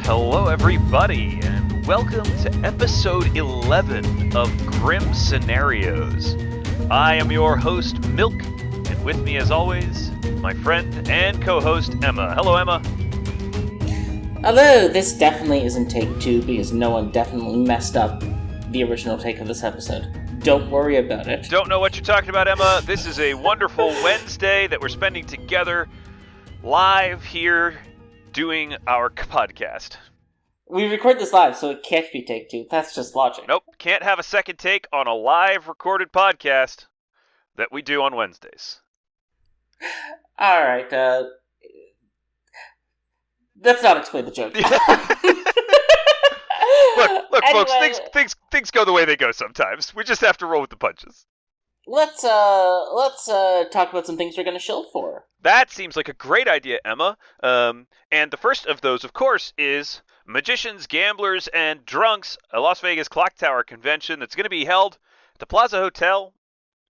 Hello, everybody, and welcome to episode 11 of Grim Scenarios. I am your host, Milk, and with me, as always, my friend and co-host, Emma. Hello, Emma. Although this definitely isn't take two because no one definitely messed up the original take of this episode. Don't worry about it. Don't know what you're talking about, Emma. This is a wonderful Wednesday that we're spending together live here doing our podcast. We record this live, so it can't be take two. That's just logic. Nope, can't have a second take on a live recorded podcast that we do on Wednesdays. Alright, let's not explain the joke. Look, Anyway, folks, things go the way they go sometimes. We just have to roll with the punches. Let's talk about some things we're gonna shield for. That seems like a great idea, Emma. And the first of those, of course, is Magicians, Gamblers, and Drunks, a Las Vegas Clocktower convention that's going to be held at the Plaza Hotel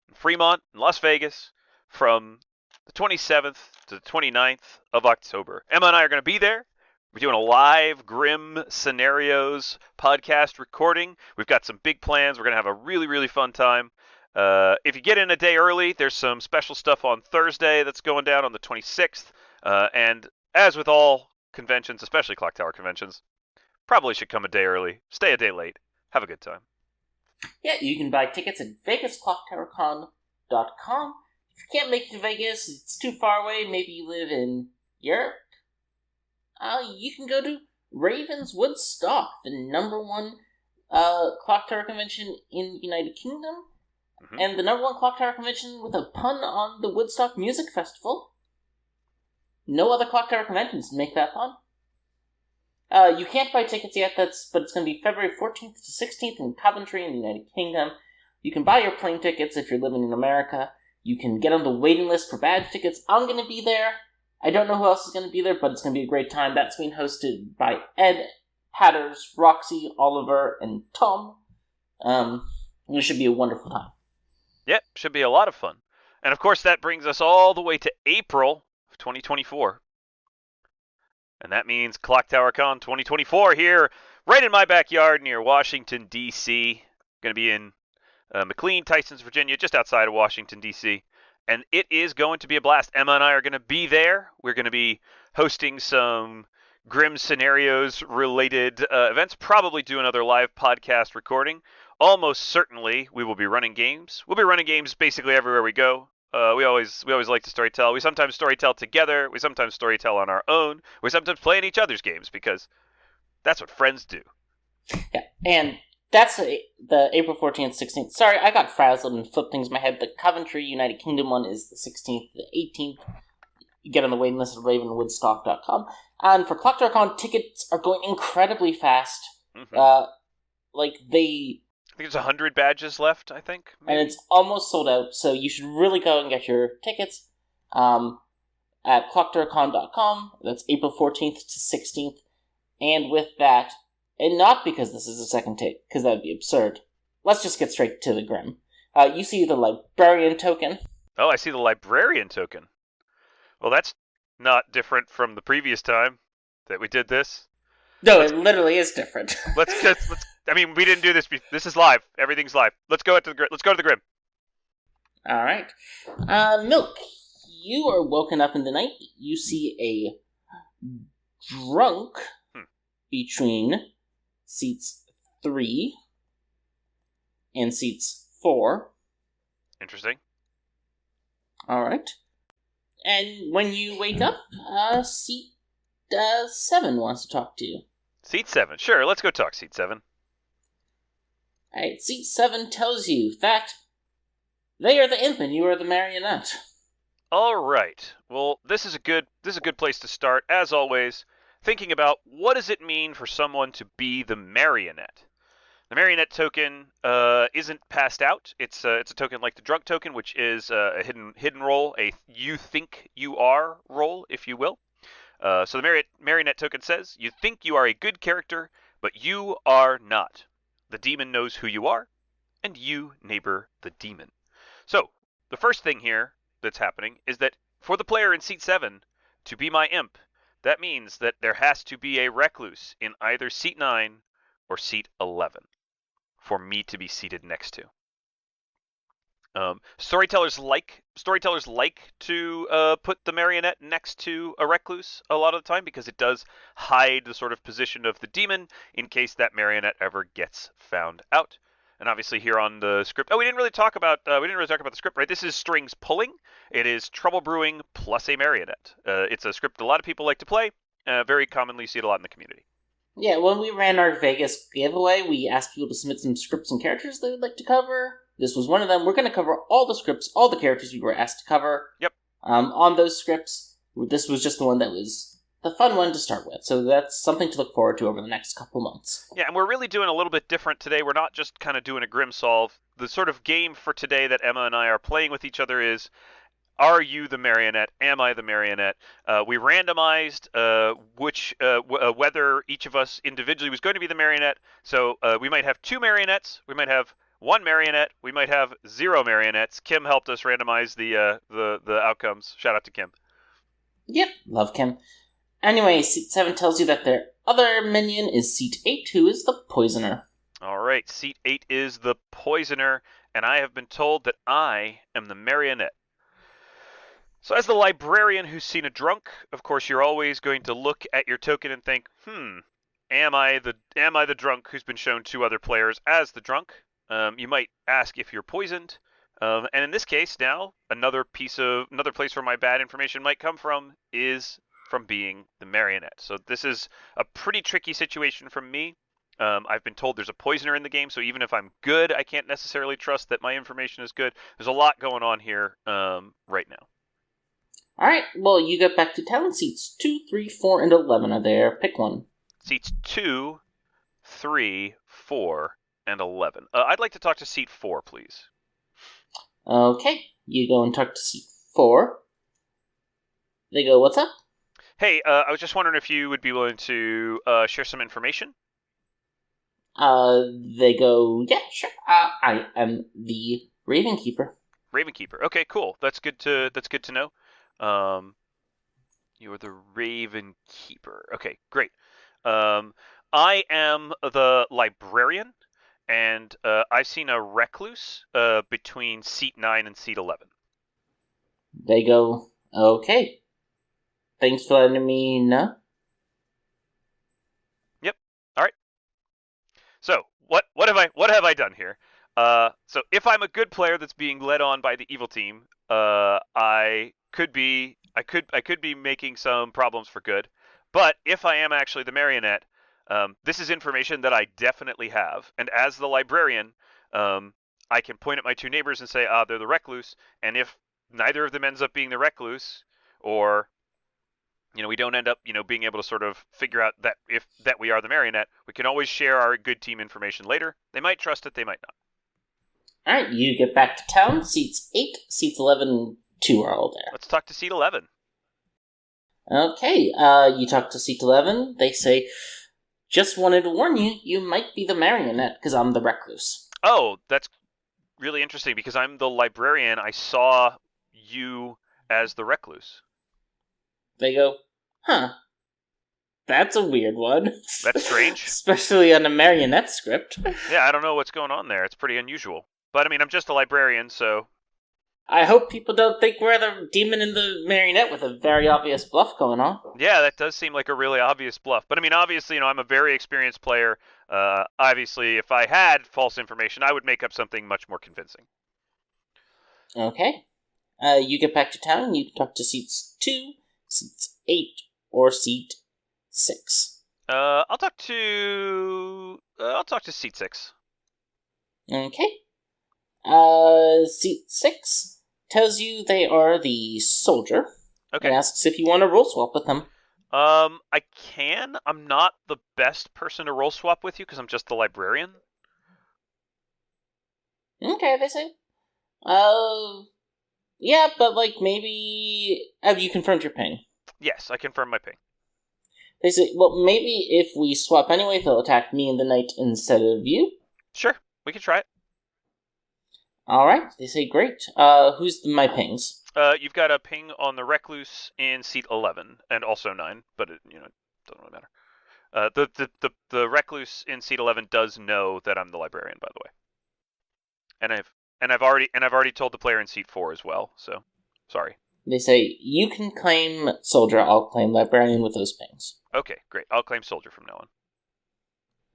in Fremont, in Las Vegas, from the 27th to the 29th of October. Emma and I are going to be there. We're doing a live Grim Scenarios podcast recording. We've got some big plans. We're going to have a really, really fun time. If you get in a day early, there's some special stuff on Thursday that's going down on the 26th. And as with all conventions, especially Clocktower conventions, probably should come a day early, stay a day late, have a good time. Yeah, you can buy tickets at VegasClocktowerCon.com. If you can't make it to Vegas, it's too far away, maybe you live in Europe, you can go to Ravens Woodstock, the number one Clocktower convention in the United Kingdom, and the number one Clocktower convention with a pun on the Woodstock Music Festival. No other Clocktower conventions make that pun. You can't buy tickets yet, but it's going to be February 14th to 16th in Coventry in the United Kingdom. You can buy your plane tickets if you're living in America. You can get on the waiting list for badge tickets. I'm going to be there. I don't know who else is going to be there, but it's going to be a great time. That's being hosted by Ed, Hatters, Roxy, Oliver, and Tom. It should be a wonderful time. Yep, should be a lot of fun. And of course, that brings us all the way to April of 2024. And that means ClocktowerCon 2024 here, right in my backyard near Washington, D.C. Going to be in McLean, Tysons, Virginia, just outside of Washington, D.C. And it is going to be a blast. Emma and I are going to be there. We're going to be hosting some Grim Scenarios related events, probably do another live podcast recording. Almost certainly we will be running games. We'll be running games basically everywhere we go. We always like to storytell. We sometimes storytell together. We sometimes storytell on our own. We sometimes play in each other's games because that's what friends do. Yeah, and that's the April 14th, 16th. Sorry, I got frazzled and flipped things in my head. The Coventry, United Kingdom one is the 16th to the 18th. You get on the waiting list at ravenwoodstock.com. And for ClocktowerCon, tickets are going incredibly fast. I think there's 100 badges left, I think. Maybe. And it's almost sold out, so you should really go and get your tickets at clocktowercon.com. That's April 14th to 16th. And with that, and not because this is a second take, because that would be absurd, let's just get straight to the Grim. You see the librarian token. Oh, I see the librarian token. Well, that's not different from the previous time that we did this. No, it literally is different. Let's. I mean, we didn't do this. This is live. Everything's live. Let's go to the Grim. All right, Milk. You are woken up in the night. You see a drunk between seats 3 and seats 4. Interesting. All right, and when you wake up, seat 7 wants to talk to you. Seat 7. Sure, let's go talk seat 7. Alright, seat 7 tells you that they are the imp and you are the marionette. Alright. Well, this is a good place to start, as always, thinking about what does it mean for someone to be the marionette. The marionette token isn't passed out. It's a token like the drunk token, which is a hidden role, a you think you are role, if you will. So the marionette token says, you think you are a good character, but you are not. The demon knows who you are, and you neighbor the demon. So, the first thing here that's happening is that for the player in seat 7 to be my imp, That means that there has to be a recluse in either seat 9 or seat 11 for me to be seated next to. Storytellers like to put the marionette next to a recluse a lot of the time because it does hide the sort of position of the demon in case that marionette ever gets found out. And obviously here on the script, we didn't really talk about the script, right? This is Strings Pulling. It is Trouble Brewing plus a marionette. It's a script a lot of people like to play. Very commonly, you see it a lot in the community. Yeah, when we ran our Vegas giveaway, we asked people to submit some scripts and characters they would like to cover. This was one of them. We're going to cover all the scripts, all the characters we were asked to cover. Yep. On those scripts, this was just the one that was the fun one to start with. So that's something to look forward to over the next couple months. Yeah, and we're really doing a little bit different today. We're not just kind of doing a grim solve. The sort of game for today that Emma and I are playing with each other is, are you the marionette? Am I the marionette? We randomized whether each of us individually was going to be the marionette. So we might have 2 marionettes. We might have 1 marionette. We might have 0 marionettes. Kim helped us randomize the outcomes. Shout out to Kim. Yep, love Kim. Anyway, seat 7 tells you that their other minion is seat 8, who is the poisoner. All right, seat 8 is the poisoner, and I have been told that I am the marionette. So as the librarian who's seen a drunk, of course you're always going to look at your token and think, am I the drunk who's been shown 2 other players as the drunk? You might ask if you're poisoned. And in this case now, another place where my bad information might come from is from being the marionette. So this is a pretty tricky situation for me. I've been told there's a poisoner in the game, so even if I'm good, I can't necessarily trust that my information is good. There's a lot going on here right now. Alright, well, you get back to town. Seats 2, 3, 4, and 11 are there. Pick one. Seats 2, 3, 4, and 11. I'd like to talk to seat 4, please. Okay, you go and talk to seat 4. They go, what's up? Hey, I was just wondering if you would be willing to share some information. They go, yeah, sure. I am the Raven Keeper. Raven Keeper. Okay, cool. That's good to know. You are the Raven Keeper. Okay, great. I am the librarian, and I've seen a recluse between seat 9 and seat 11. They go, okay. Thanks for letting me know. Yep. All right. So what have I done here? So if I'm a good player that's being led on by the evil team, I could be making some problems for good. But if I am actually the marionette, this is information that I definitely have. And as the librarian, I can point at my 2 neighbors and say, they're the recluse. And if neither of them ends up being the recluse, or we don't end up, being able to sort of figure out that we are the marionette, we can always share our good team information later. They might trust it, they might not. Alright, you get back to town. Seats 8, seats 11, and 2 are all there. Let's talk to seat 11. Okay, you talk to seat 11. They say, just wanted to warn you, you might be the marionette, because I'm the recluse. Oh, that's really interesting, because I'm the librarian. I saw you as the recluse. They go, huh. That's a weird one. That's strange. Especially on a marionette script. Yeah, I don't know what's going on there. It's pretty unusual. But, I mean, I'm just a librarian, so... I hope people don't think we're the demon and the marionette with a very obvious bluff going on. Yeah, that does seem like a really obvious bluff. But, I mean, obviously, I'm a very experienced player. Obviously, if I had false information, I would make up something much more convincing. Okay. You get back to town. You can talk to seats 2, seats 8, or seat 6. I'll talk to seat 6. Okay. Seat 6 tells you they are the soldier. Okay. And asks if you want to roll swap with them. I can. I'm not the best person to roll swap with you because I'm just the librarian. Okay, they say. Yeah, but maybe... Have you confirmed your ping? Yes, I confirm my ping. They say, well, maybe if we swap anyway, they'll attack me and the knight instead of you. Sure, we can try it. All right, they say great. Who's my pings? You've got a ping on the Recluse in seat 11 and also 9, but it doesn't really matter. The Recluse in seat 11 does know that I'm the librarian, by the way, and I've already told the player in seat 4 as well. So, sorry. They say you can claim soldier. I'll claim librarian with those pings. Okay, great. I'll claim soldier from now on.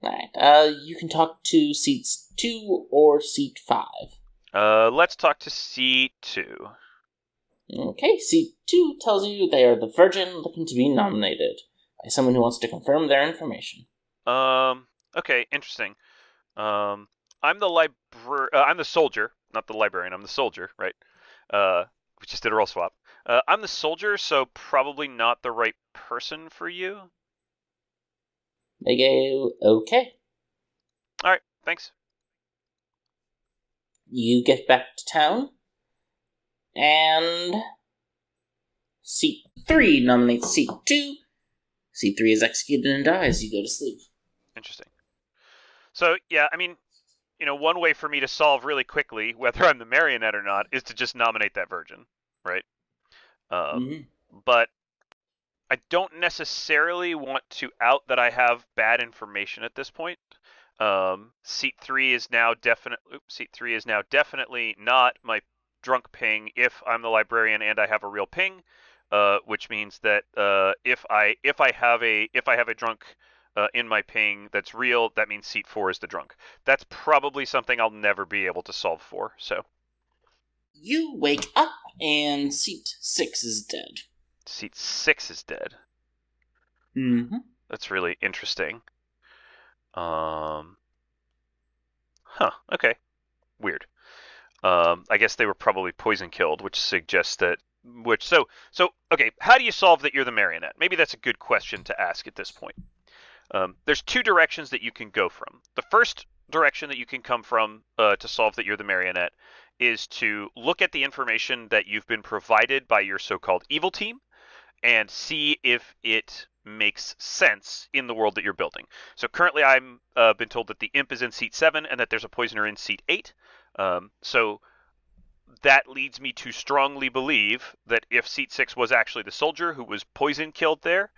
All right. You can talk to seats 2 or seat 5. Let's talk to seat 2. Okay, seat 2 tells you they are the virgin looking to be nominated by someone who wants to confirm their information. Okay, interesting. I'm I'm the soldier, not the librarian. I'm the soldier, right? We just did a role swap. I'm the soldier, so probably not the right person for you. They go, okay. All right, thanks. You get back to town, and seat 3 nominates seat 2. Seat 3 is executed and dies. You go to sleep. Interesting. So yeah, I mean, one way for me to solve really quickly whether I'm the marionette or not is to just nominate that virgin, right? But I don't necessarily want to out that I have bad information at this point. Seat 3 is now definitely not my drunk ping if I'm the librarian and I have a real ping, which means that if I have a drunk in my ping that's real, that means seat 4 is the drunk. That's probably something I'll never be able to solve for. So you wake up and seat 6 is dead. Seat 6 is dead. That's really interesting. Okay. Weird. I guess they were probably poison killed, which suggests that. Okay. How do you solve that you're the marionette? Maybe that's a good question to ask at this point. There's 2 directions that you can go from. The first direction that you can come from to solve that you're the marionette is to look at the information that you've been provided by your so-called evil team and see if it makes sense in the world that you're building. So currently I'm been told that the imp is in seat 7 and that there's a poisoner in seat 8. So that leads me to strongly believe that if seat 6 was actually the soldier who was poison killed there,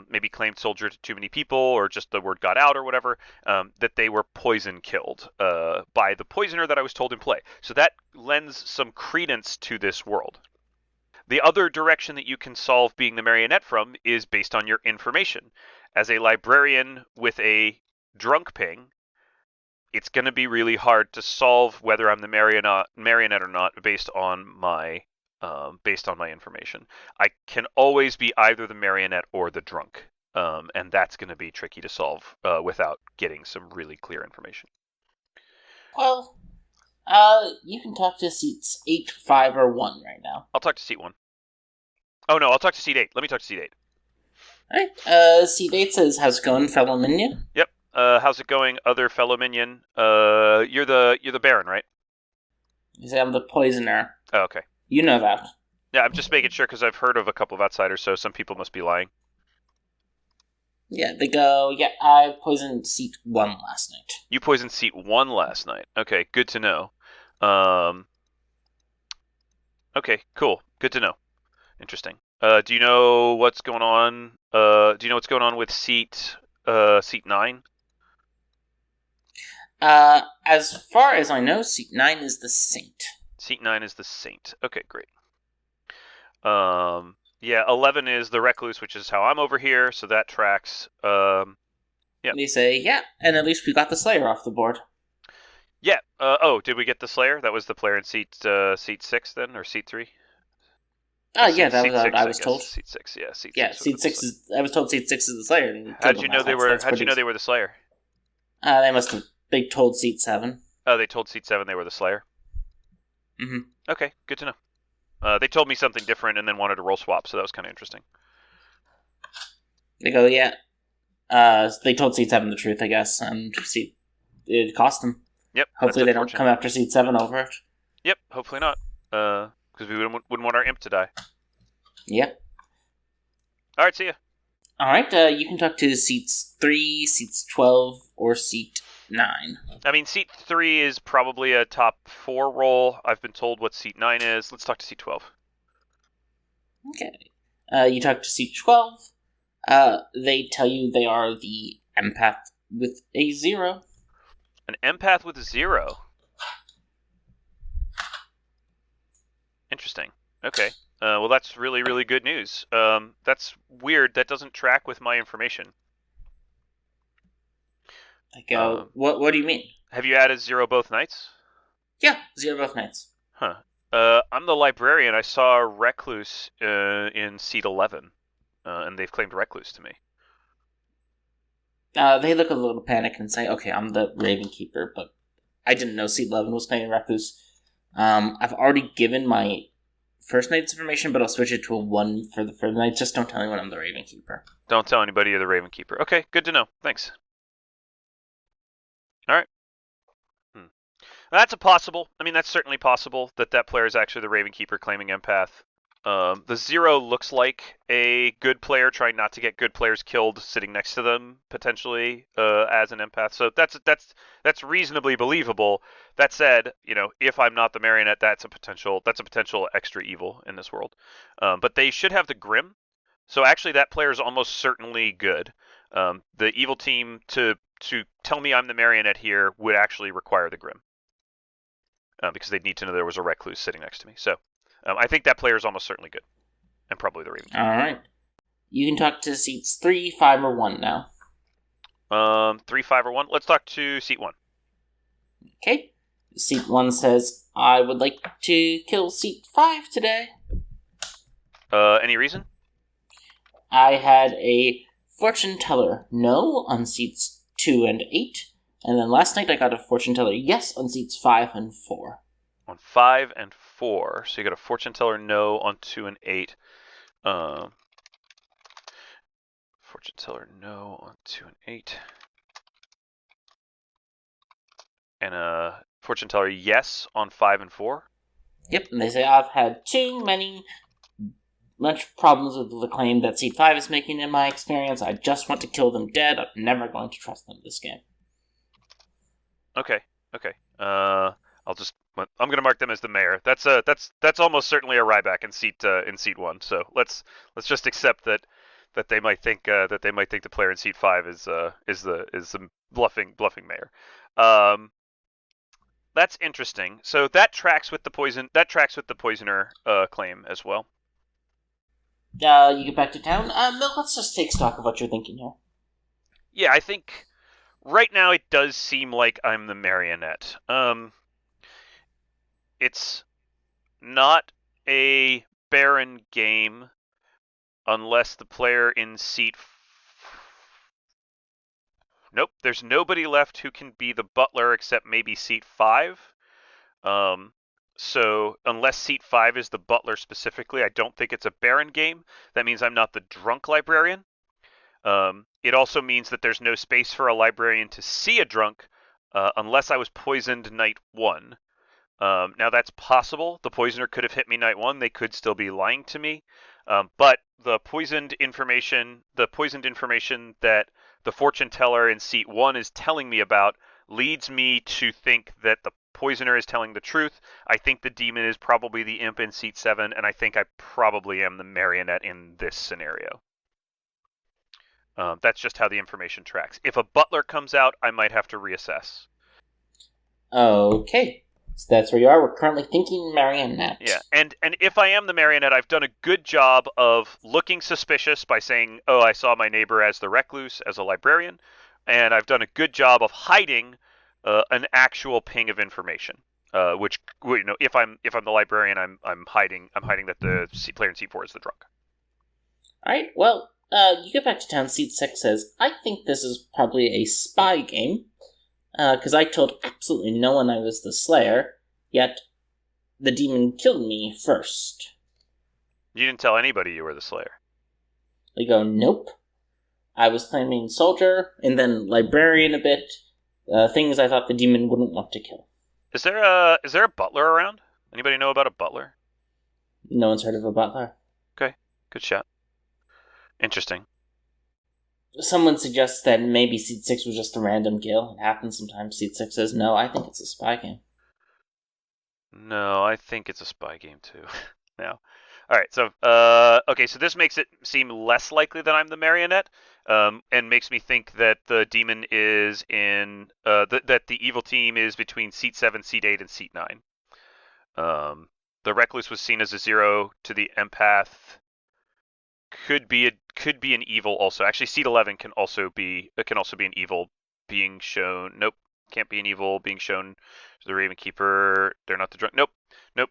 maybe claimed soldier to too many people or just the word got out or whatever, that they were poison killed by the poisoner that I was told in play. So that lends some credence to this world. The other direction that you can solve being the marionette from is based on your information. As a librarian with a drunk ping, it's going to be really hard to solve whether I'm the marionette or not based on my information. I can always be either the marionette or the drunk, and that's going to be tricky to solve without getting some really clear information. Well, you can talk to seats 8, 5, or 1 right now. I'll talk to seat 1. Oh no, I'll talk to seat 8. Let me talk to seat 8. Alright, seat 8 says, how's it going, fellow minion? Yep. How's it going, other fellow minion? You're the Baron, right? You say I'm the poisoner. Oh, okay. You know that. Yeah, I'm just making sure because I've heard of a couple of outsiders, so some people must be lying. Yeah, they go, yeah, I poisoned seat 1 last night. You poisoned seat 1 last night. Okay, good to know. Okay, cool. Good to know. Interesting. Do you know what's going on? Do you know what's going on with seat 9? As far as I know, seat 9 is the saint. Seat 9 is the saint. Okay, great. Yeah, 11 is the recluse, which is how I'm over here, so that tracks. Yeah. They say, yeah, and at least we got the Slayer off the board. Yeah. Did we get the Slayer? That was the player in seat 6 then, or seat 3? Yeah, that was what I was told. Seat 6, yeah. Seat 6 is. I was told seat 6 is the Slayer. And How'd you know they were the Slayer? They must have. They told seat 7. Oh, they told seat 7 they were the Slayer. Okay, good to know. They told me something different and then wanted to roll swap, so that was kind of interesting. They go, yeah. They told seat 7 the truth, I guess, and it cost them. Yep. Hopefully they don't come after seat 7 over it. Yep, hopefully not. Because we wouldn't want our imp to die. Yep. All right, see ya. All right, you can talk to seats 3, seats 12, or seat 9. I mean, seat 3 is probably a top 4 roll. I've been told what seat 9 is. Let's talk to seat 12. Okay. You talk to seat 12. They tell you they are the empath with a 0. An empath with a 0. Interesting. Okay. Well, that's really, really good news. That's weird. That doesn't track with my information. I go, what do you mean? Have you added 0 both nights? Yeah, 0 both nights. Huh. I'm the librarian. I saw a recluse in seat 11, and they've claimed recluse to me. They look a little panicked and say, okay, I'm the Raven Keeper, but I didn't know seat 11 was claiming recluse. I've already given my first night's information, but I'll switch it to a 1 for the further night. Just don't tell anyone I'm the Raven Keeper. Don't tell anybody you're the Raven Keeper. Okay, good to know. Thanks. All right. That's that's certainly possible that player is actually the Raven Keeper claiming empath. The 0 looks like a good player trying not to get good players killed sitting next to them, potentially, as an empath. So that's reasonably believable. That said, if I'm not the marionette, that's a potential extra evil in this world. But they should have the Grim. So actually that player is almost certainly good. The evil team to tell me I'm the marionette here would actually require the Grim. Because they'd need to know there was a recluse sitting next to me. So I think that player is almost certainly good. And probably the Raven Keeper. Alright. You can talk to seats 3, 5, or 1 now. 3, 5, or 1? Let's talk to seat 1. Okay. Seat 1 says, I would like to kill seat 5 today. Any reason? I had a fortune teller no on seats 2 and 8. And then last night I got a fortune teller yes on seats 5 and 4. On 5 and 4. So you got a fortune teller no on 2 and 8. Fortune teller no on 2 and 8. And a fortune teller yes on 5 and 4. Yep, and they say I've had much problems with the claim that seat 5 is making in my experience. I just want to kill them dead. I'm never going to trust them this game. Okay. I'm gonna mark them as the mayor. That's almost certainly a Ryback in seat 1. So let's just accept that they might think the player in seat 5 is the bluffing mayor. That's interesting. So that tracks with the poisoner claim as well. You get back to town. No, let's just take stock of what you're thinking here. Yeah, I think right now it does seem like I'm the marionette. It's not a barren game unless the player in seat. Nope, there's nobody left who can be the butler except maybe seat 5. So unless seat 5 is the butler specifically, I don't think it's a barren game. That means I'm not the drunk librarian. It also means that there's no space for a librarian to see a drunk unless I was poisoned night 1. Now that's possible. The poisoner could have hit me night 1. They could still be lying to me. But the poisoned information that the fortune teller in seat 1 is telling me about leads me to think that the poisoner is telling the truth. I think the demon is probably the imp in seat 7, and I think I probably am the marionette in this scenario. That's just how the information tracks. If a butler comes out, I might have to reassess. Okay. So that's where you are. We're currently thinking marionette. Yeah, and if I am the marionette, I've done a good job of looking suspicious by saying, oh, I saw my neighbor as the recluse, as a librarian, and I've done a good job of hiding an actual ping of information. Which if I'm the librarian, I'm hiding that the player in seat 4 is the drunk. All right. Well, you get back to town. Seat 6 says, I think this is probably a spy game. Because I told absolutely no one I was the Slayer, yet the demon killed me first. You didn't tell anybody you were the Slayer. They go, nope. I was claiming soldier, and then librarian a bit, things I thought the demon wouldn't want to kill. Is there a butler around? Anybody know about a butler? No one's heard of a butler. Okay, good shot. Interesting. Someone suggests that maybe Seat 6 was just a random kill. It happens sometimes. Seat 6 says, no, I think it's a spy game. No, I think it's a spy game too. Now, all right. So, okay. So this makes it seem less likely that I'm the marionette, and makes me think that the demon is in that the evil team is between seat 7, seat 8, and seat 9. The recluse was seen as a 0 to the empath. Could be an evil also. Actually, seat 11 can also be an evil being shown. Nope, can't be an evil being shown to the Raven Keeper. They're not the drunk. Nope, nope.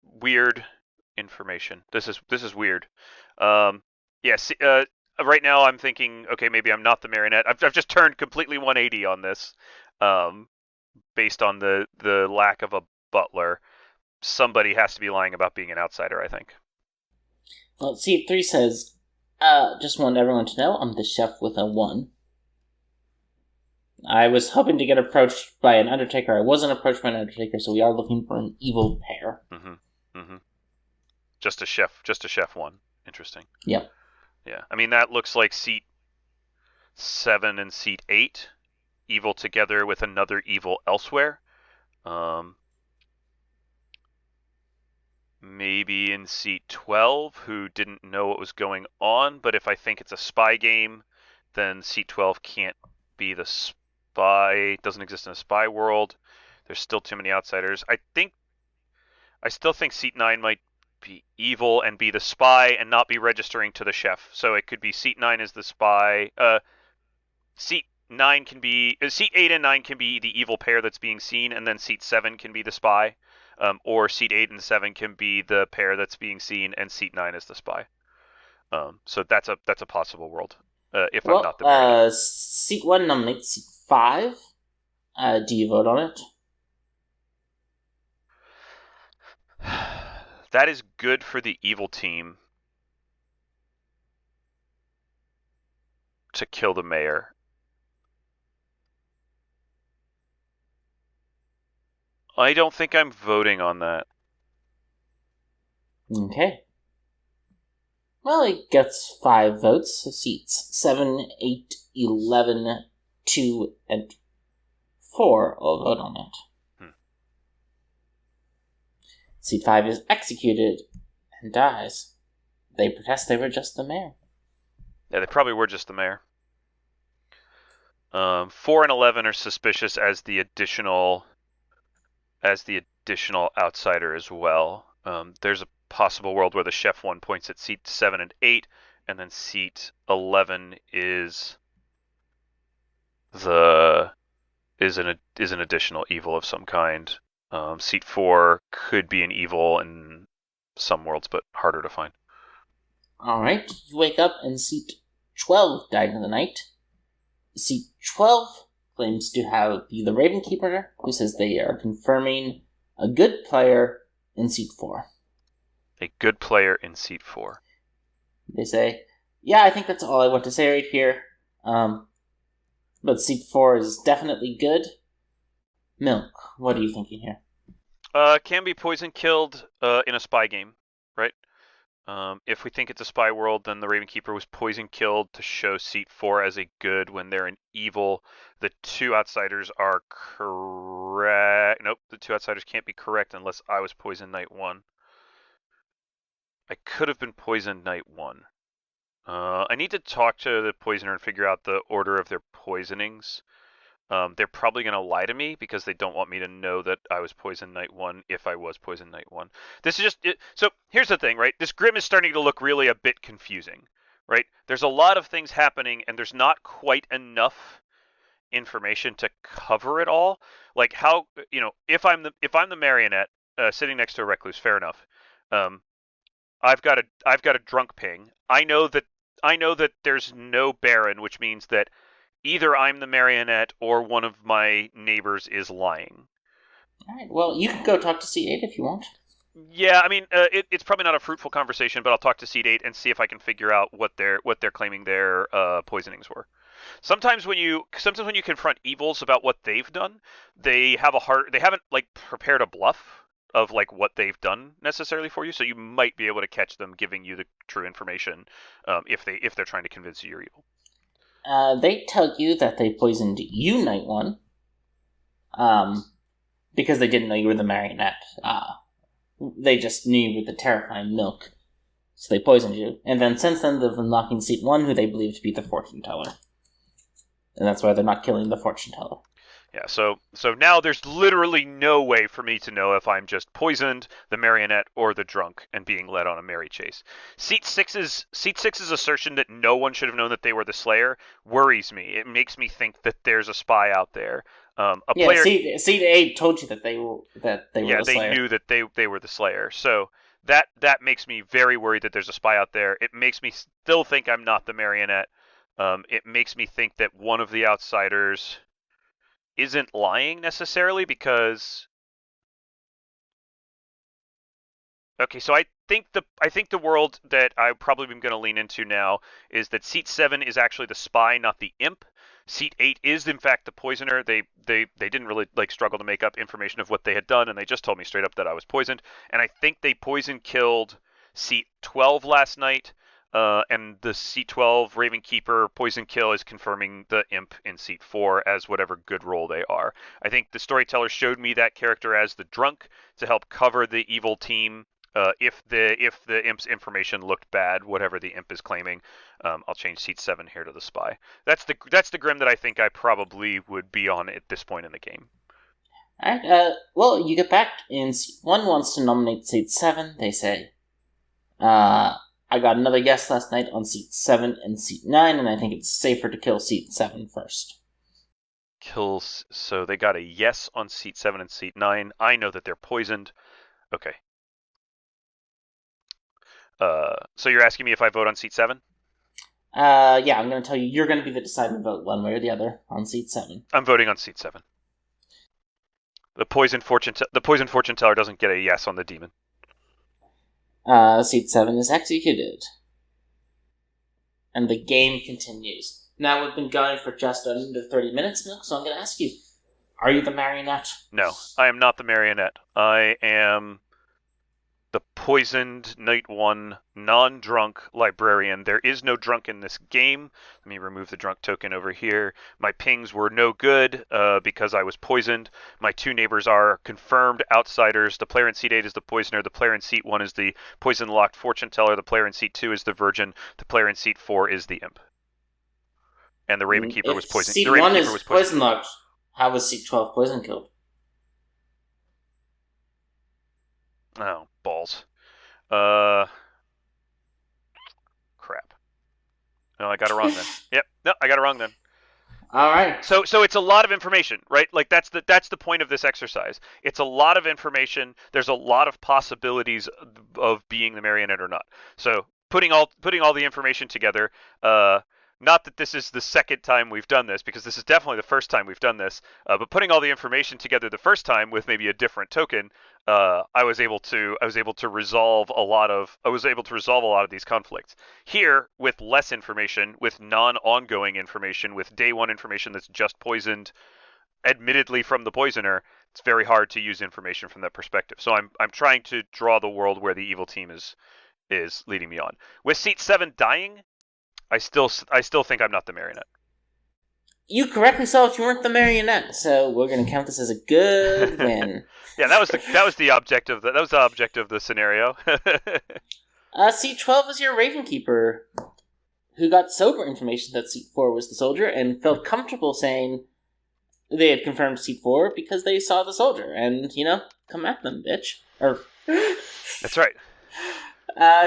Weird information. This is weird. Yeah. Right now I'm thinking, okay, maybe I'm not the marionette. I've just turned completely 180 on this, um, based on the lack of a butler. Somebody has to be lying about being an outsider, I think. Well, Seat 3 says, just want everyone to know I'm the chef with a 1. I was hoping to get approached by an Undertaker. I wasn't approached by an Undertaker, so we are looking for an evil pair. Mm-hmm. Mm-hmm. Just a chef one. Interesting. Yep. Yeah. I mean, that looks like seat 7 and seat 8, evil together with another evil elsewhere. Maybe in seat 12, who didn't know what was going on, but if I think it's a spy game, then seat 12 can't be the spy. It doesn't exist in a spy world. There's still too many outsiders. I still think seat 9 might be evil and be the spy and not be registering to the chef. So it could be seat 9 is the spy. Seat 9 can be seat 8 and 9 can be the evil pair that's being seen, and then seat 7 can be the spy. Or seat 8 and 7 can be the pair that's being seen, and seat 9 is the spy. So that's a possible world, if I'm Well, not the marionette. Seat 1 nominates Seat 5. Do you vote on it? That is good for the evil team to kill the mayor. I don't think I'm voting on that. Okay. Well, it gets 5 votes. So seats 7, 8, 11, 2, and 4 all vote on it. Seat 5 is executed and dies. They protest they were just the mayor. Yeah, they probably were just the mayor. 4 and 11 are suspicious as the additional outsider as well. There's a possible world where the chef one points at seat 7 and 8, and then seat 11 is an additional evil of some kind. Seat 4 could be an evil in some worlds, but harder to find. Alright, you wake up and seat 12 died in the night. Seat 12 claims to be the Raven Keeper, who says they are confirming a good player in seat 4. A good player in seat 4. They say, yeah, I think that's all I want to say right here. But seat 4 is definitely good. Milk, what are you thinking here? Can be poison killed in a spy game, right? If we think it's a spy world, then the Raven Keeper was poison killed to show seat 4 as a good when they're an evil. The 2 outsiders are correct. Nope, the 2 outsiders can't be correct unless I was poisoned night 1. I could have been poisoned night 1. I need to talk to the poisoner and figure out the order of their poisonings. They're probably going to lie to me because they don't want me to know that I was poisoned night 1 if I was poisoned night 1. This is just so here's the thing, right? This grim is starting to look really a bit confusing, right? There's a lot of things happening and there's not quite enough information to cover it all. Like how, if I'm the marionette sitting next to a recluse, fair enough. I've got a drunk ping. I know that there's no baron, which means that either I'm the marionette or one of my neighbors is lying. Alright, well, you can go talk to C8 if you want. Yeah, I mean, it's probably not a fruitful conversation, but I'll talk to Seed 8 and see if I can figure out what they're claiming their poisonings were. Sometimes when you confront evils about what they've done, they haven't like prepared a bluff of like what they've done necessarily for you, so you might be able to catch them giving you the true information if they're trying to convince you you're evil. They tell you that they poisoned you, Night One, because they didn't know you were the marionette. They just knew you were the terrifying milk, so they poisoned you. And then since then, they've been knocking Seat 1, who they believe to be the fortune teller. And that's why they're not killing the fortune teller. Yeah, so now there's literally no way for me to know if I'm just poisoned, the marionette, or the drunk, and being led on a merry chase. Seat six's assertion that no one should have known that they were the Slayer worries me. It makes me think that there's a spy out there. Player, Seat 8 told you that they were the Slayer. They knew that they were the Slayer. So that makes me very worried that there's a spy out there. It makes me still think I'm not the marionette. It makes me think that one of the outsiders isn't lying necessarily because okay, so I think the world that I probably am going to lean into now is that Seat 7 is actually the spy, not the imp. Seat 8 is in fact the poisoner. They didn't really struggle to make up information of what they had done, and they just told me straight up that I was poisoned. And I think they poison killed Seat 12 last night. And the Seat 12 Raven Keeper poison kill is confirming the imp in Seat 4 as whatever good role they are. I think the storyteller showed me that character as the drunk to help cover the evil team. If the imp's information looked bad, whatever the imp is claiming, I'll change Seat 7 here to the spy. That's the grim that I think I probably would be on at this point in the game. Alright, well, you get back, and Seat 1 wants to nominate Seat 7. They say, I got another guess last night on Seat 7 and Seat 9, and I think it's safer to kill Seat 7 first. So they got a yes on Seat 7 and Seat 9. I know that they're poisoned. Okay. So you're asking me if I vote on Seat 7? Yeah, I'm going to tell you, you're going to be the deciding vote one way or the other on Seat 7. I'm voting on Seat 7. The poison fortune teller doesn't get a yes on the demon. Seat 7 is executed. And the game continues. Now we've been going for just under 30 minutes, Milk, so I'm going to ask you, are you the marionette? No, I am not the marionette. I am the poisoned Night 1 non-drunk librarian. There is no drunk in this game. Let me remove the drunk token over here. My pings were no good because I was poisoned. My two neighbors are confirmed outsiders. The player in Seat 8 is the poisoner. The player in Seat 1 is the poison-locked fortune teller. The player in Seat 2 is the virgin. The player in Seat 4 is the imp. And the Raven Keeper was poisoned. Seat 1 is poison-locked. How was Seat 12 poison killed? Oh, balls. Crap. No, I got it wrong then. Yep. No, I got it wrong then. All right. So it's a lot of information, right? Like that's the point of this exercise. It's a lot of information. There's a lot of possibilities of being the marionette or not. So putting all the information together, not that this is the second time we've done this, because this is definitely the first time we've done this, but putting all the information together the first time with maybe a different token, I was able to resolve a lot of these conflicts. Here, with less information, with non-ongoing information, with day one information that's just poisoned, admittedly from the poisoner, it's very hard to use information from that perspective. So I'm trying to draw the world where the evil team is leading me on. With Seat 7 dying, I still think I'm not the marionette. You correctly saw if you weren't the marionette, so we're going to count this as a good win. Yeah, that was the object of the scenario. Seat 12 was your Raven Keeper, who got sober information that Seat 4 was the soldier and felt comfortable saying they had confirmed Seat 4 because they saw the soldier, and come at them, bitch. That's right.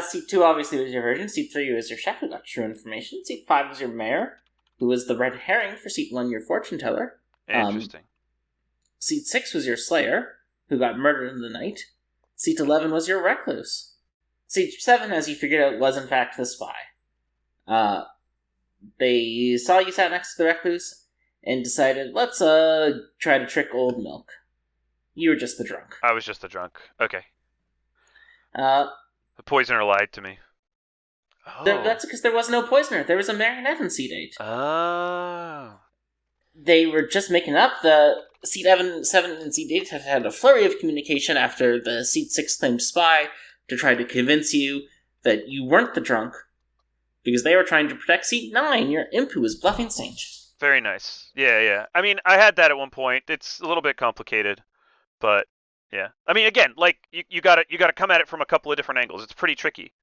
Seat 2 obviously was your virgin. Seat 3 was your chef, who got true information. Seat 5 was your mayor, who was the red herring for Seat 1, your fortune teller. Interesting. Seat 6 was your slayer, who got murdered in the night. Seat 11 was your recluse. Seat 7, as you figured out, was in fact the spy. They saw you sat next to the recluse and decided, let's try to trick old Milk. You were just the drunk. I was just the drunk. Okay. The poisoner lied to me. Oh. That's because there was no poisoner. There was a marionette in Seat 8. Oh. They were just making up. The Seat 7 and Seat 8 had a flurry of communication after the Seat 6 claimed spy to try to convince you that you weren't the drunk. because they were trying to protect seat 9, your imp who was bluffing Sage. Very nice. Yeah. I mean, I had that at one point. It's a little bit complicated, but yeah. I mean, again, like you gotta come at it from a couple of different angles. It's pretty tricky.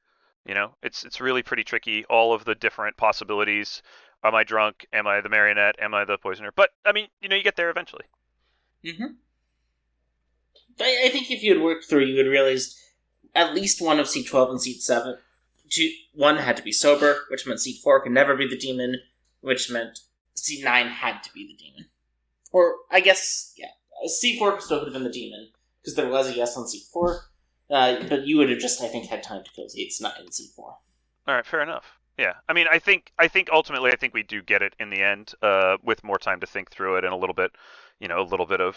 It's really pretty tricky. All of the different possibilities. Am I drunk? Am I the marionette? Am I the poisoner? But I mean, you get there eventually. Mm-hmm. I think if you had worked through, you would realize at least one of seat 12 and seat 7. One had to be sober, which meant seat 4 could never be the demon, which meant seat 9 had to be the demon. Or, I guess, yeah, seat 4 still could have been the demon, because there was a yes on seat 4, but you would have just, I think, had time to kill seat 9 and seat 4. Alright, fair enough. Yeah, I mean, I think ultimately, I think we do get it in the end, with more time to think through it and a little bit of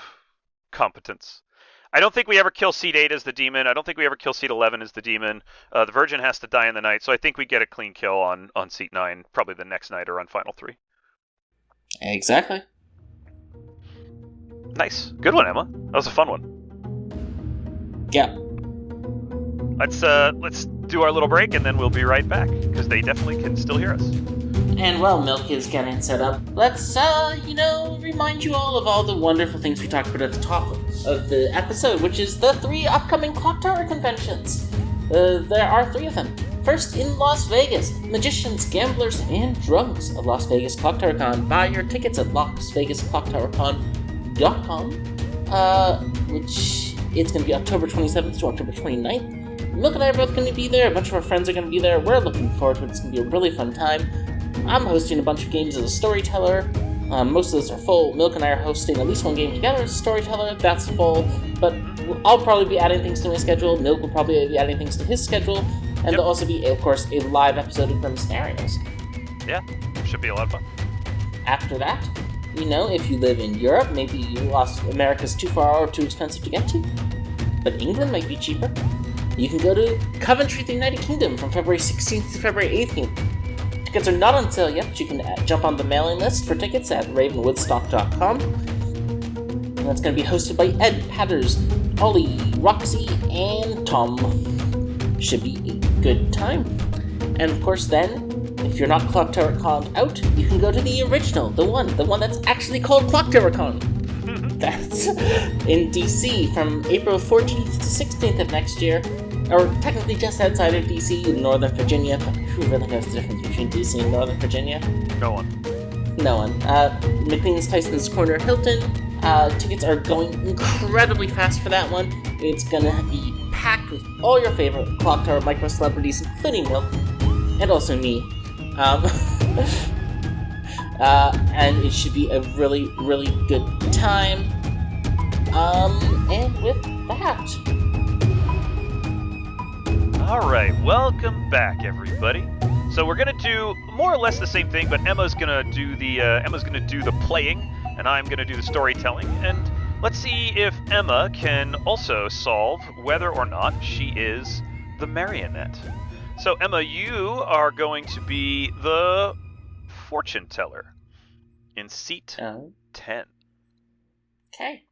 competence. I don't think we ever kill seat 8 as the demon. I don't think we ever kill seat 11 as the demon. The Virgin has to die in the night, so I think we get a clean kill on seat 9, probably the next night or on final 3. Exactly. Nice. Good one, Emma. That was a fun one. Yeah. Let's do our little break, and then we'll be right back, because they definitely can still hear us. And while Milk is getting set up, let's, remind you all the wonderful things we talked about at the top of the episode, which is the 3 upcoming Clocktower conventions. There are 3 of them. First, in Las Vegas, Magicians, Gamblers, and Drunks of Las Vegas Clocktower Con. Buy your tickets at LasVegasClocktowerCon.com, which it's going to be October 27th to October 29th. Milk and I are both going to be there. A bunch of our friends are going to be there. We're looking forward to it. It's going to be a really fun time. I'm hosting a bunch of games as a storyteller. Most of those are full. Milk and I are hosting at least one game together as a storyteller. That's full. But I'll probably be adding things to my schedule. Milk will probably be adding things to his schedule. And there'll also be, of course, a live episode of Grim Scenarios. Yeah, should be a lot of fun. After that, if you live in Europe, maybe America's too far or too expensive to get to. But England might be cheaper. You can go to Coventry, the United Kingdom, from February 16th to February 18th. Tickets are not on sale yet, but you can jump on the mailing list for tickets at ravenwoodstock.com. And that's going to be hosted by Ed, Patters, Ollie, Roxy, and Tom. Should be a good time. And of course then, if you're not Clocktower Con out, you can go to the original, the one that's actually called Clocktower Con. That's in DC from April 14th to 16th of next year. Or technically just outside of DC in Northern Virginia, but who really knows the difference between DC and Northern Virginia? No one. McLean's Tyson's Corner Hilton. Tickets are going incredibly fast for that one. It's gonna be packed with all your favorite Clocktower micro celebrities, including Milk, and also me. And it should be a really, really good time. And with that... Alright, welcome back, everybody. So we're gonna do more or less the same thing, but Emma's gonna do the playing, and I'm gonna do the storytelling, and let's see if Emma can also solve whether or not she is the marionette. So Emma, you are going to be the fortune teller in seat 10. Okay.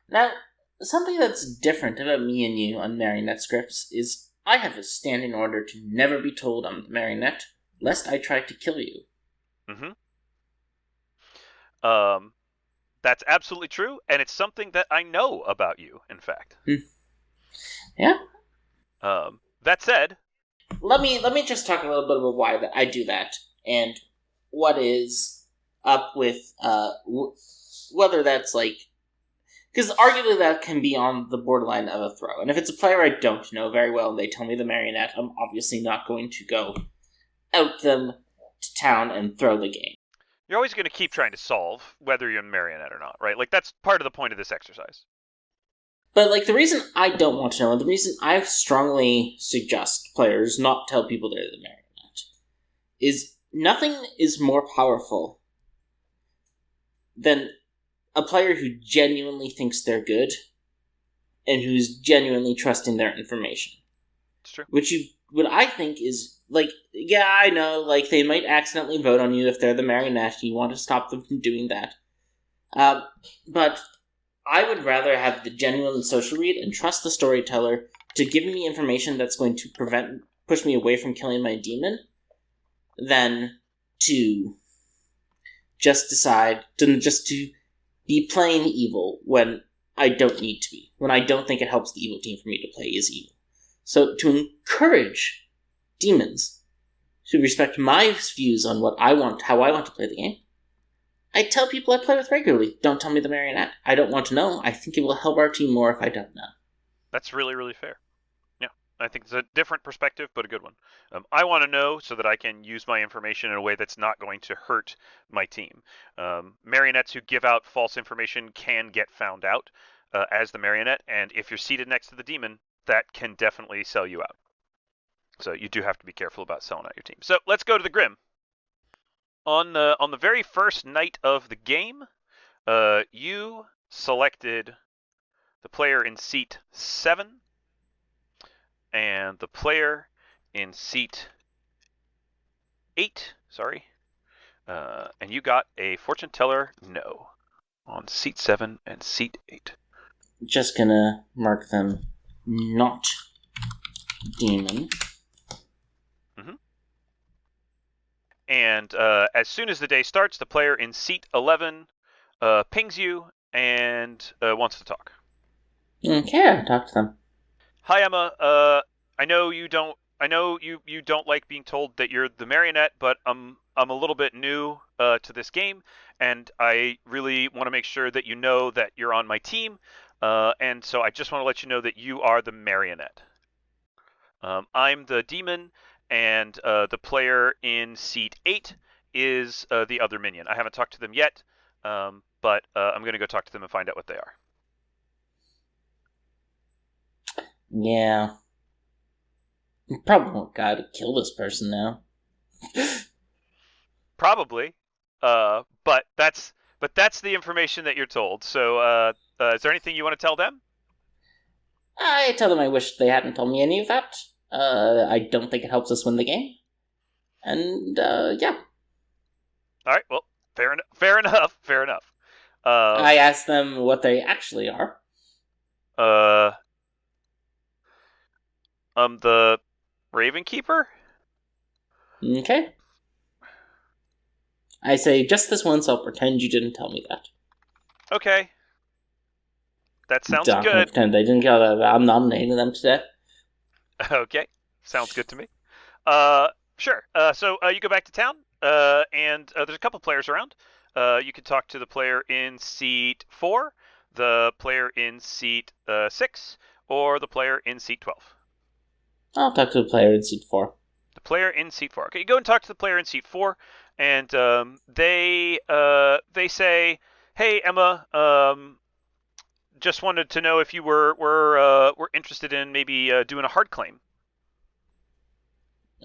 Now, something that's different about me and you on marionette scripts is I have a standing order to never be told I'm the marionette, lest I try to kill you. That's absolutely true, and it's something that I know about you, in fact. Yeah? That said... Let me just talk a little bit about why that I do that, and what is up with, whether that's like... Because arguably that can be on the borderline of a throw. And if it's a player I don't know very well and they tell me the marionette, I'm obviously not going to go out them to town and throw the game. You're always going to keep trying to solve whether you're a marionette or not, right? Like, that's part of the point of this exercise. But, the reason I don't want to know, and the reason I strongly suggest players not tell people they're the marionette, is nothing is more powerful than a player who genuinely thinks they're good and who's genuinely trusting their information. It's true. What I think is, yeah, I know, they might accidentally vote on you if they're the marionette, you want to stop them from doing that. But I would rather have the genuine social read and trust the storyteller to give me information that's going to push me away from killing my demon, than to just to be plain evil when I don't need to be, when I don't think it helps the evil team for me to play as evil. So to encourage demons to respect my views on how I want to play the game, I tell people I play with regularly, don't tell me the marionette. I don't want to know. I think it will help our team more if I don't know. That's really, really fair. Yeah, I think it's a different perspective, but a good one. I want to know so that I can use my information in a way that's not going to hurt my team. Marionettes who give out false information can get found out as the marionette, and if you're seated next to the demon, that can definitely sell you out. So you do have to be careful about selling out your team. So let's go to the Grim. On the very first night of the game, you selected the player in seat 7 and the player in seat 8. Sorry, and you got a fortune teller no on seat 7 and seat 8. Just gonna mark them not demon. And as soon as the day starts, the player in seat 11 pings you and wants to talk. Okay, I'll talk to them. Hi, Emma. I know you don't. I know you don't like being told that you're the marionette, but I'm a little bit new to this game, and I really want to make sure that you know that you're on my team. And so I just want to let you know that you are the marionette. I'm the demon, and the player in seat 8 is the other minion. I haven't talked to them yet, but I'm going to go talk to them and find out what they are. Yeah. Probably won't guy to kill this person now. Probably, but that's the information that you're told. So, is there anything you want to tell them? I tell them I wish they hadn't told me any of that. I don't think it helps us win the game. And, yeah. All right. Well, fair enough. Fair enough. Fair enough. I ask them what they actually are. The Raven Keeper. Okay. I say, just this once, I'll pretend you didn't tell me that. Okay. That sounds I'm gonna good. pretend they didn't kill that. I'm nominating them today. Okay. Sounds good to me. Sure. So you go back to town, and there's a couple players around. You can talk to the player in seat 4, the player in seat 6, or the player in seat 12. I'll talk to the player in seat 4. The player in seat 4. Okay, you go and talk to the player in seat 4, and they say, "Hey Emma, just wanted to know if you were interested in maybe doing a hard claim."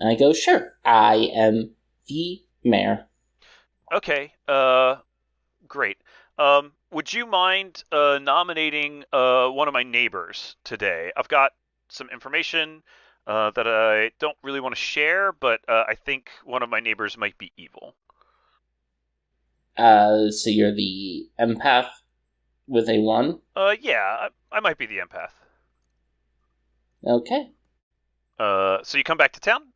I go, sure. I am the mayor. Okay, great. Would you mind nominating one of my neighbors today? I've got some information that I don't really want to share, but I think one of my neighbors might be evil. So you're the empath with a 1? Yeah, I might be the empath. Okay. So you come back to town,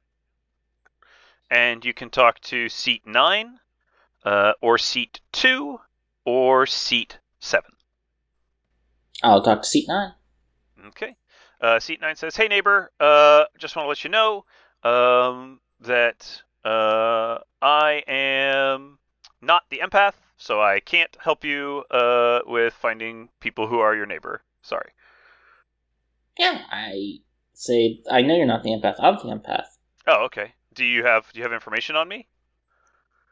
and you can talk to seat 9, or seat 2, or seat 7. I'll talk to seat 9. Okay. Seat 9 says, "Hey neighbor, just want to let you know that I am not the empath, so I can't help you with finding people who are your neighbor. Sorry." Yeah, I say, I know you're not the empath. I'm the empath. Oh, okay. Do you have information on me?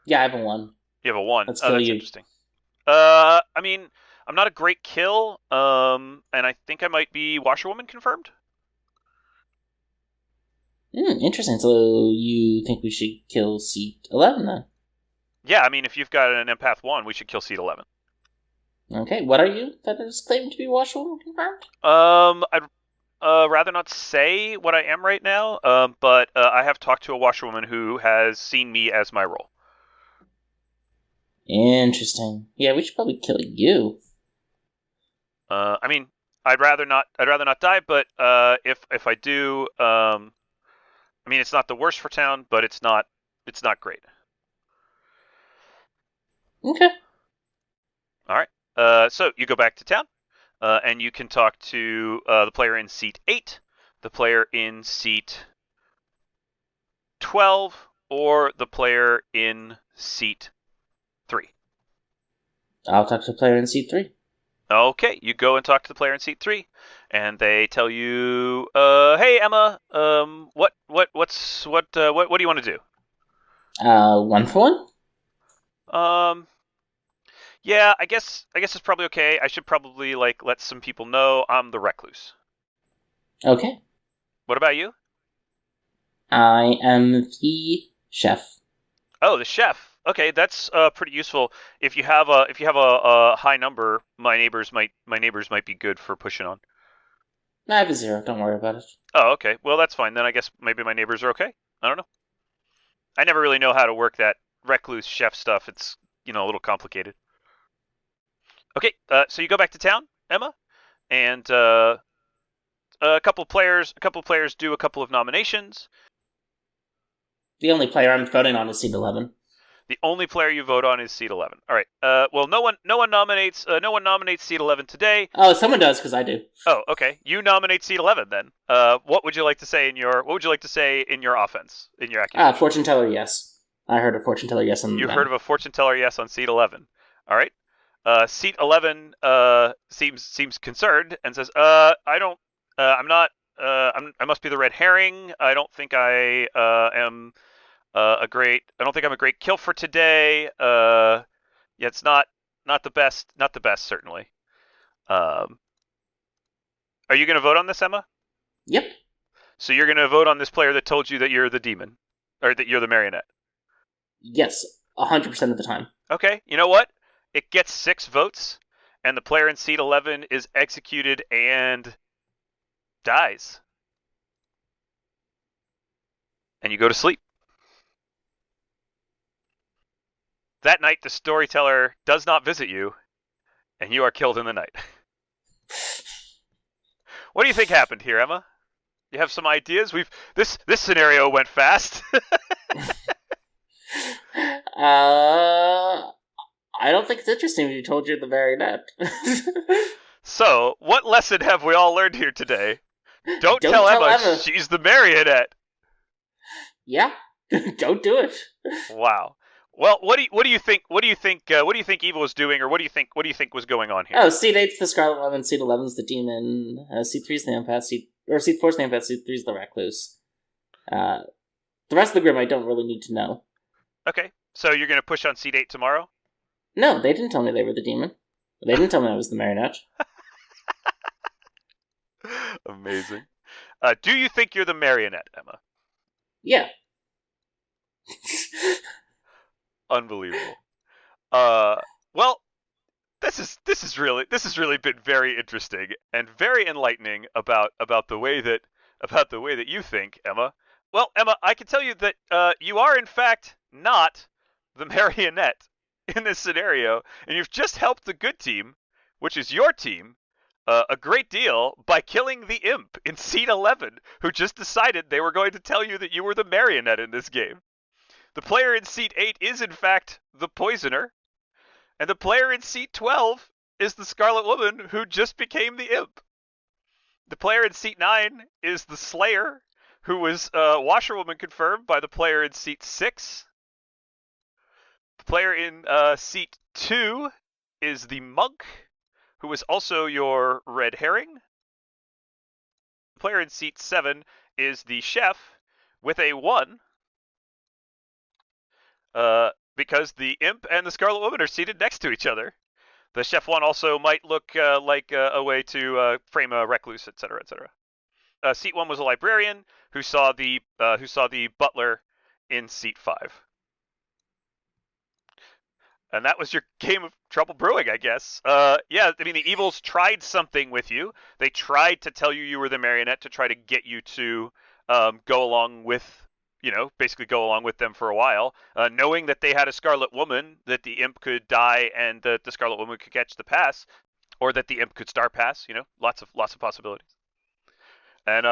Yeah, I have a 1. You have a 1. Let's Oh, kill that's you. interesting. I mean, I'm not a great kill, and I think I might be washerwoman confirmed. Interesting. So you think we should kill seat 11 then? Yeah, I mean, if you've got an empath 1, we should kill seat 11. Okay, what are you that is claimed to be Washwoman confirmed? I'd rather not say what I am right now, but I have talked to a washerwoman who has seen me as my role. Interesting. Yeah, we should probably kill you. I mean, I'd rather not die, but if I do, I mean, it's not the worst for town, but it's not It's not great. Okay. All right. So you go back to town, and you can talk to the player in seat 8, the player in seat 12, or the player in seat 3. I'll talk to the player in seat 3. Okay, you go and talk to the player in seat 3, and they tell you, "Hey Emma, what do you want to do?" 1 for 1? Um, yeah, I guess it's probably okay. I should probably like let some people know I'm the recluse. Okay. What about you? I am the chef. Oh, the chef. Okay, that's pretty useful. If you have a high number, my neighbors might be good for pushing on. I have a 0. Don't worry about it. Oh, okay. Well, that's fine. Then I guess maybe my neighbors are okay. I don't know. I never really know how to work that recluse chef stuff. It's a little complicated. Okay, so you go back to town, Emma, and a couple of players do a couple of nominations. The only player I'm voting on is seat 11. The only player you vote on is seat 11. All right. Well, no one nominates seat 11 today. Oh, someone does, because I do. Oh, okay. You nominate seat 11 then. What would you like to say in your offense, in your accusation? Fortune teller, yes. I heard a fortune teller, yes, on You them. heard of a fortune teller yes on seat 11. All right. Seat 11 seems concerned and says, I don't I'm not I must be the red herring. I don't think I am I don't think I'm a great kill for today. Yeah, it's not the best certainly. Um, are you going to vote on this, Emma? Yep. So you're going to vote on this player that told you that you're the demon, or that you're the marionette. Yes. 100% of the time. Okay, you know what? It gets 6 votes, and the player in seat 11 is executed and dies. And you go to sleep. That night, the storyteller does not visit you, and you are killed in the night. What do you think happened here, Emma? You have some ideas? This scenario went fast. I don't think it's interesting if you told you're the marionette. So, what lesson have we all learned here today? Don't Don't tell tell Emma Emma. she's the marionette. Yeah. Don't do it. Wow. Well, what do you think? What do you think Evil was doing, or what do you think was going on here? Oh, seat 8's the Scarlet Woman, seat 11's the Demon, seat 3's the Empath, seat 4's the Empath, seat 3's the Recluse. The rest of the grim I don't really need to know. Okay, so you're gonna push on seat 8 tomorrow? No, they didn't tell me they were the demon. They didn't tell me I was the marionette. Amazing. Do you think you're the marionette, Emma? Yeah. Unbelievable. Well, this has really been very interesting and very enlightening about the way that you think, Emma. Well, Emma, I can tell you that you are in fact not the marionette in this scenario, and you've just helped the good team, which is your team, a great deal by killing the imp in seat 11, who just decided they were going to tell you that you were the marionette in this game. The player in seat 8 is in fact the poisoner, and the player in seat 12 is the Scarlet Woman who just became the imp. The player in seat 9 is the Slayer, who was Washerwoman confirmed by the player in seat 6. The player in seat 2 is the Monk, who was also your red herring. The player in seat 7 is the Chef with a 1. Because the Imp and the Scarlet Woman are seated next to each other. The Chef 1 also might look like a way to frame a recluse, etc., etc. Seat 1 was a librarian who saw the butler in seat 5. And that was your game of Trouble Brewing, I guess. Yeah, I mean, the evils tried something with you. They tried to tell you were the marionette to try to get you to go along with, basically go along with them for a while, knowing that they had a Scarlet Woman, that the imp could die and that the Scarlet Woman could catch the pass, or that the imp could star pass. Lots of possibilities. And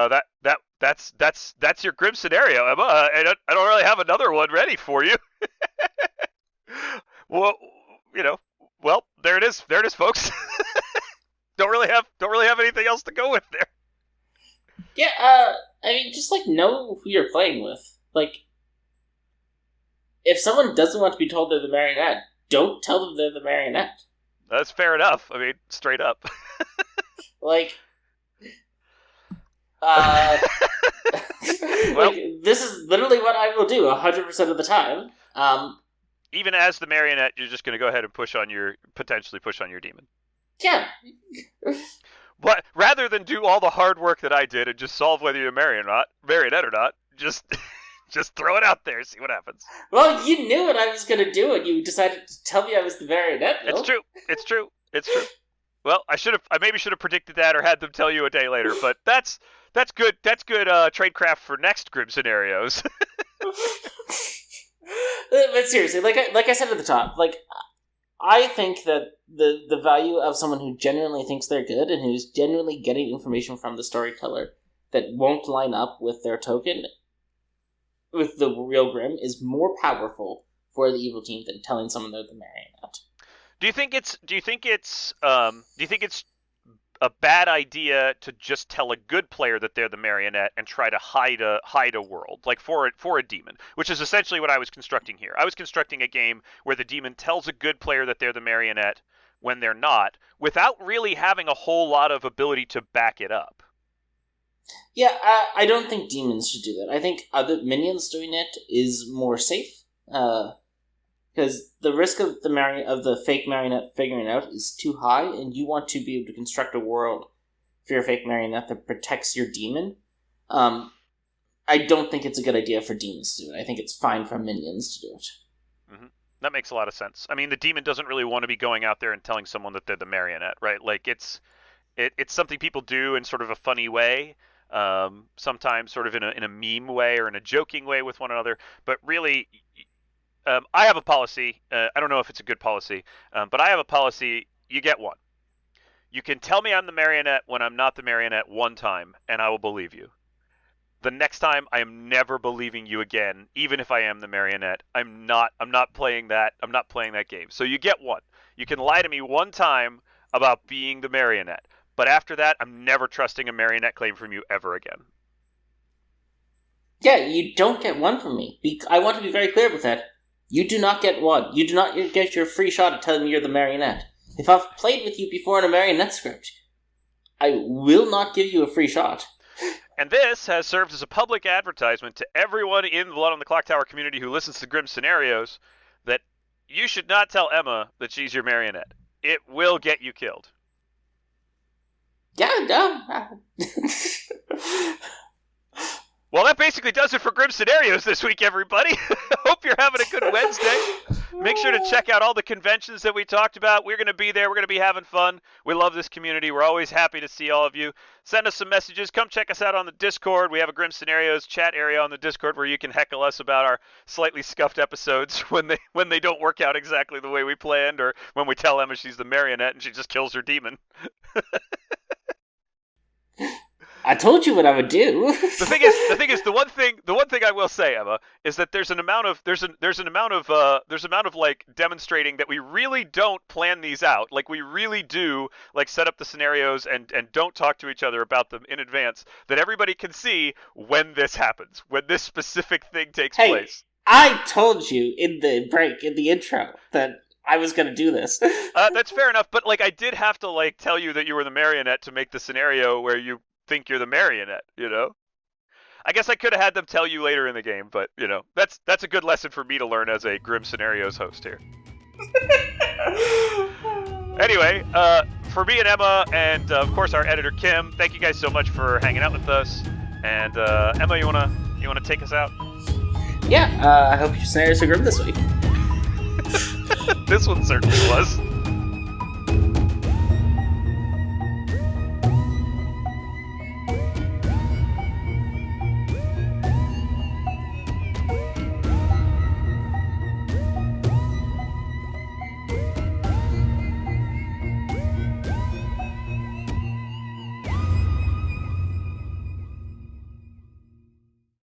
that's your grim scenario, Emma. I don't really have another one ready for you. Well, you know, well, there it is. There it is, folks. Don't really have anything else to go with there. Yeah, I mean, just like know who you're playing with. Like, if someone doesn't want to be told they're the marionette, don't tell them they're the marionette. That's fair enough. I mean, straight up. Like, Well, like this is literally what I will do 100% of the time. Even as the marionette, you're just going to go ahead and potentially push on your demon. Yeah. But rather than do all the hard work that I did and just solve whether you're marionette or not, just just throw it out there, see what happens. Well, you knew what I was going to do, and you decided to tell me I was the marionette. It's true. It's true. It's true. Well, I maybe should have predicted that or had them tell you a day later, but that's good. That's good tradecraft for next grim scenarios. But seriously, like I said at the top, like I think that the value of someone who genuinely thinks they're good and who's genuinely getting information from the storyteller that won't line up with their token, with the real grim, is more powerful for the evil team than telling someone they're the marionette. Do you think it's a bad idea to just tell a good player that they're the marionette and try to hide a world, like for a demon, which is essentially what I was constructing here. I was constructing a game where the demon tells a good player that they're the marionette when they're not, without really having a whole lot of ability to back it up. Yeah, I don't think demons should do that. I think other minions doing it is more safe. Because the risk of the fake marionette figuring it out is too high, and you want to be able to construct a world for your fake marionette that protects your demon. I don't think it's a good idea for demons to do it. I think it's fine for minions to do it. Mm-hmm. That makes a lot of sense. I mean, the demon doesn't really want to be going out there and telling someone that they're the marionette, right? Like it's something people do in sort of a funny way, sometimes sort of in a meme way or in a joking way with one another, but really. I have a policy. I don't know if it's a good policy, but I have a policy. You get one. You can tell me I'm the marionette when I'm not the marionette one time, and I will believe you. The next time, I am never believing you again, even if I am the marionette. I'm not playing that. I'm not playing that game. So you get one. You can lie to me one time about being the marionette, but after that, I'm never trusting a marionette claim from you ever again. Yeah, you don't get one from me. I want to be very clear with that. You do not get one. You do not get your free shot at telling me you're the marionette. If I've played with you before in a marionette script, I will not give you a free shot. And this has served as a public advertisement to everyone in the Blood on the Clocktower community who listens to Grim Scenarios that you should not tell Emma that she's your marionette. It will get you killed. Yeah, no. Well, that basically does it for Grim Scenarios this week, everybody. Hope you're having a good Wednesday. Make sure to check out all the conventions that we talked about. We're going to be there. We're going to be having fun. We love this community. We're always happy to see all of you. Send us some messages. Come check us out on the Discord. We have a Grim Scenarios chat area on the Discord where you can heckle us about our slightly scuffed episodes when they don't work out exactly the way we planned, or when we tell Emma she's the marionette and she just kills her demon. I told you what I would do. The thing is, the one thing I will say, Emma, is that there's an amount of like demonstrating that we really don't plan these out. Like we really do like set up the scenarios and don't talk to each other about them in advance, that everybody can see when this happens, when this specific thing takes place. I told you in the intro, that I was going to do this. That's fair enough, but like I did have to like tell you that you were the marionette to make the scenario where you think you're the marionette, you know? I guess I could have had them tell you later in the game, but you know, that's a good lesson for me to learn as a Grim Scenarios host here. Anyway, for me and Emma, and of course our editor Kim, thank you guys so much for hanging out with us. And Emma, you wanna take us out? Yeah, I hope your scenarios are grim this week. This one certainly was.